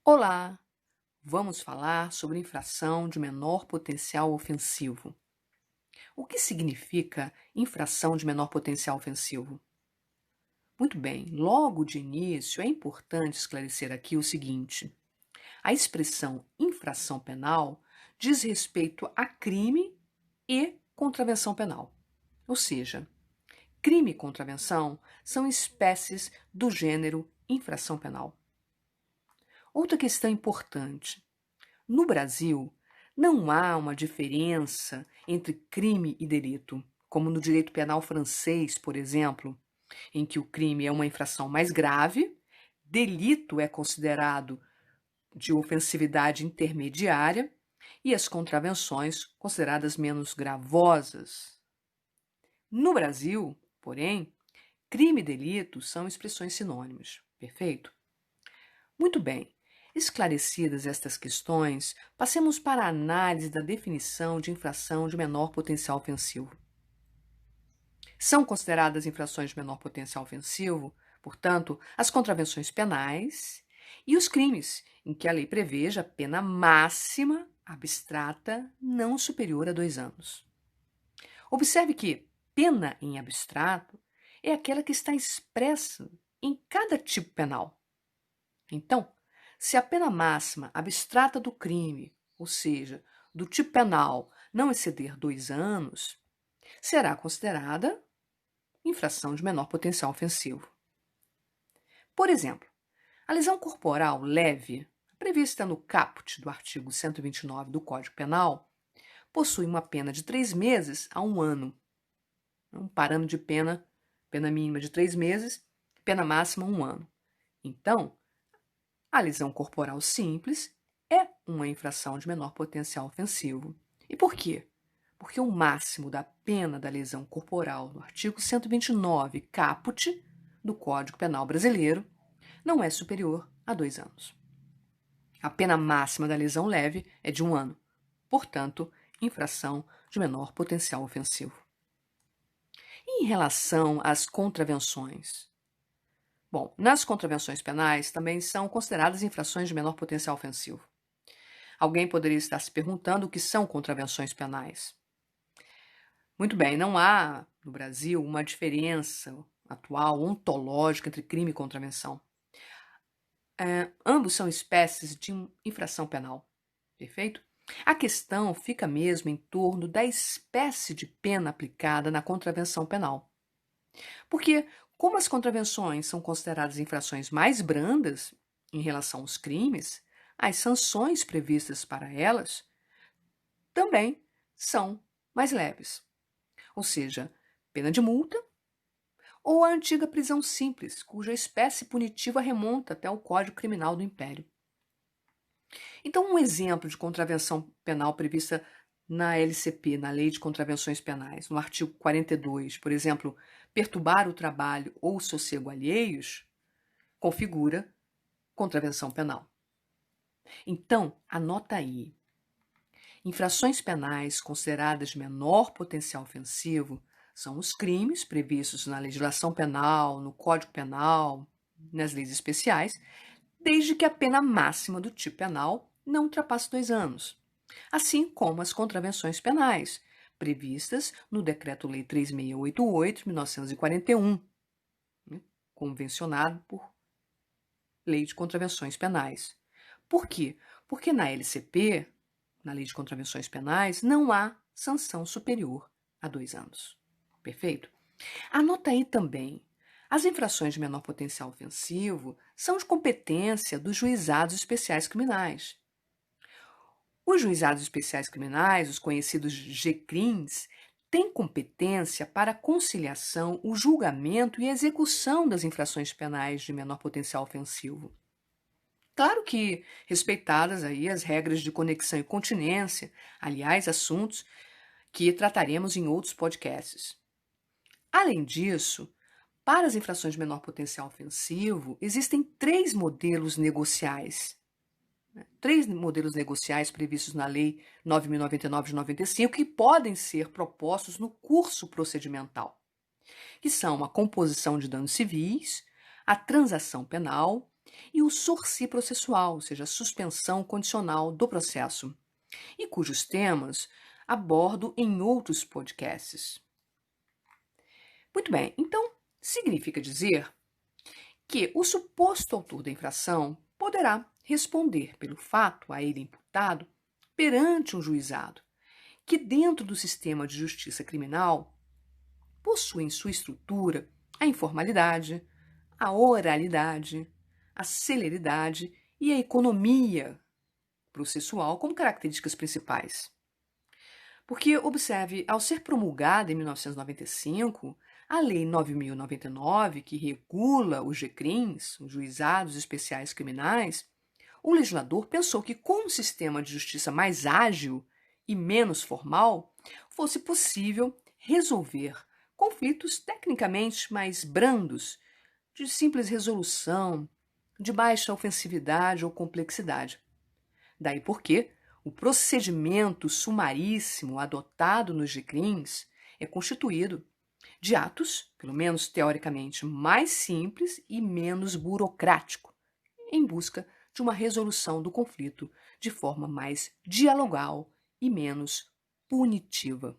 Olá, vamos falar sobre infração de menor potencial ofensivo. O que significa infração de menor potencial ofensivo? Muito bem, logo de início é importante esclarecer aqui o seguinte: a expressão infração penal diz respeito a crime e contravenção penal. Ou seja, crime e contravenção são espécies do gênero infração penal. Outra questão importante: no Brasil, não há uma diferença entre crime e delito, como no direito penal francês, por exemplo, em que o crime é uma infração mais grave, delito é considerado de ofensividade intermediária e as contravenções consideradas menos gravosas. No Brasil, porém, crime e delito são expressões sinônimas, perfeito? Muito bem. Esclarecidas estas questões, passemos para a análise da definição de infração de menor potencial ofensivo. São consideradas infrações de menor potencial ofensivo, portanto, as contravenções penais e os crimes em que a lei preveja pena máxima abstrata não superior a 2 anos. Observe que pena em abstrato é aquela que está expressa em cada tipo penal. Então, se a pena máxima abstrata do crime, ou seja, do tipo penal, não exceder 2 anos, será considerada infração de menor potencial ofensivo. Por exemplo, a lesão corporal leve, prevista no caput do artigo 129 do Código Penal, possui uma pena de 3 meses a 1 ano. Um parâmetro de pena mínima de 3 meses, pena máxima 1 ano. Então, a lesão corporal simples é uma infração de menor potencial ofensivo. E por quê? Porque o máximo da pena da lesão corporal no artigo 129, caput, do Código Penal brasileiro, não é superior a 2 anos. A pena máxima da lesão leve é de 1 ano. Portanto, infração de menor potencial ofensivo. E em relação às contravenções? Bom, nas contravenções penais também são consideradas infrações de menor potencial ofensivo. Alguém poderia estar se perguntando o que são contravenções penais. Muito bem, não há no Brasil uma diferença atual ontológica entre crime e contravenção. Ambos são espécies de infração penal, perfeito? A questão fica mesmo em torno da espécie de pena aplicada na contravenção penal. Porque, como as contravenções são consideradas infrações mais brandas em relação aos crimes, as sanções previstas para elas também são mais leves. Ou seja, pena de multa ou a antiga prisão simples, cuja espécie punitiva remonta até o Código Criminal do Império. Então, um exemplo de contravenção penal prevista na LCP, na Lei de Contravenções Penais, no artigo 42, por exemplo, perturbar o trabalho ou o sossego alheios, configura contravenção penal. Então, anota aí. Infrações penais consideradas de menor potencial ofensivo são os crimes previstos na legislação penal, no Código Penal, nas leis especiais, desde que a pena máxima do tipo penal não ultrapasse 2 anos, assim como as contravenções penais, previstas no Decreto-Lei 3688 de 1941, convencionado por Lei de Contravenções Penais. Por quê? Porque na LCP, na Lei de Contravenções Penais, não há sanção superior a 2 anos. Perfeito? Anota aí também. As infrações de menor potencial ofensivo são de competência dos juizados especiais criminais. Os juizados especiais criminais, os conhecidos GCRIMs, têm competência para a conciliação, o julgamento e a execução das infrações penais de menor potencial ofensivo. Claro que respeitadas aí as regras de conexão e continência, aliás, assuntos que trataremos em outros podcasts. Além disso, para as infrações de menor potencial ofensivo, existem 3 modelos negociais. 3 modelos negociais previstos na Lei 9.099 de 95 que podem ser propostos no curso procedimental, que são a composição de danos civis, a transação penal e o sursi processual, ou seja, a suspensão condicional do processo, e cujos temas abordo em outros podcasts. Muito bem, então significa dizer que o suposto autor da infração poderá responder pelo fato a ele imputado perante um juizado, que dentro do sistema de justiça criminal possui em sua estrutura a informalidade, a oralidade, a celeridade e a economia processual como características principais. Porque, observe, ao ser promulgada em 1995, a Lei 9.099, que regula os JCRIMs, os Juizados Especiais Criminais, o legislador pensou que, com um sistema de justiça mais ágil e menos formal, fosse possível resolver conflitos tecnicamente mais brandos, de simples resolução, de baixa ofensividade ou complexidade. Daí porque o procedimento sumaríssimo adotado nos JCRIMs é constituído de atos, pelo menos teoricamente, mais simples e menos burocrático, em busca de uma resolução do conflito de forma mais dialogal e menos punitiva.